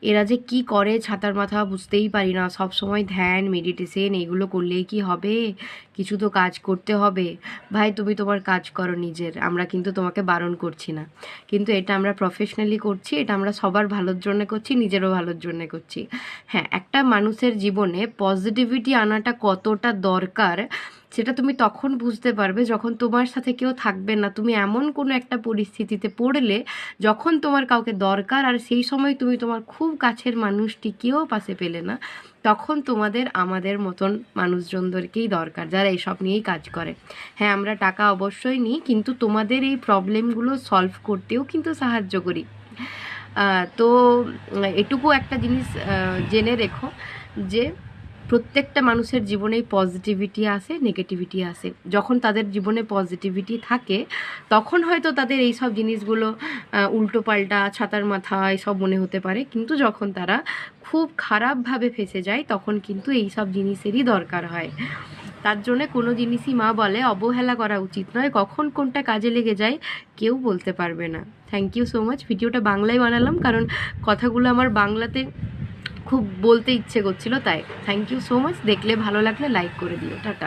এরা যে কি করে ছাতার মাথা বুঝতেই পারি না। সব সময় ধ্যান মেডিটেশন এগুলো করলেই কি হবে? কিছু তো কাজ করতে হবে। ভাই তুমি তোমার কাজ করো নিজের, আমরা কিন্তু তোমাকে বারণ করছি না, কিন্তু এটা আমরা প্রফেশনালি করছি, এটা আমরা সবার ভালোর জন্য করছি, নিজেরও ভালোর জন্য করছি। হ্যাঁ, একটা মানুষের জীবনে পজিটিভিটি আনাটা কতটা দরকার সেটা তুমি তখন বুঝতে পারবে যখন তোমার সাথে কেউ থাকবে না। তুমি এমন কোনো একটা পরিস্থিতিতে পড়লে যখন তোমার কাউকে দরকার, আর সেই সময় তুমি তোমার খুব কাছের মানুষটিকেও পাশে পেলে না, তখন তোমাদের আমাদের মতন মানুষজনদেরকেই দরকার যারা এইসব নিয়েই কাজ করে। হ্যাঁ, আমরা টাকা অবশ্যই নিই, কিন্তু তোমাদের এই প্রবলেমগুলো সলভ করতেও কিন্তু সাহায্য করি। তো এটুকু একটা জিনিস জেনে রেখো যে প্রত্যেকটা মানুষের জীবনেই পজিটিভিটি আসে, নেগেটিভিটি আসে। যখন তাদের জীবনে পজিটিভিটি থাকে তখন হয়তো তাদের এই সব জিনিসগুলো উল্টোপাল্টা, ছাতার মাথা এসব মনে হতে পারে, কিন্তু যখন তারা খুব খারাপভাবে ফেঁসে যায় তখন কিন্তু এই সব জিনিসেরই দরকার হয়। তার জন্য কোনো জিনিসই মা বলে অবহেলা করা উচিত নয়, কখন কোনটা কাজে লেগে যায় কেউ বলতে পারবে না। Thank you so much. ভিডিওটা বাংলায় বানালাম কারণ কথাগুলো আমার বাংলাতে খুব বলতে ইচ্ছে করছিল, তাই থ্যাংক ইউ সো মাচ। দেখলে ভালো লাগলে লাইক করে দিও। টাটা।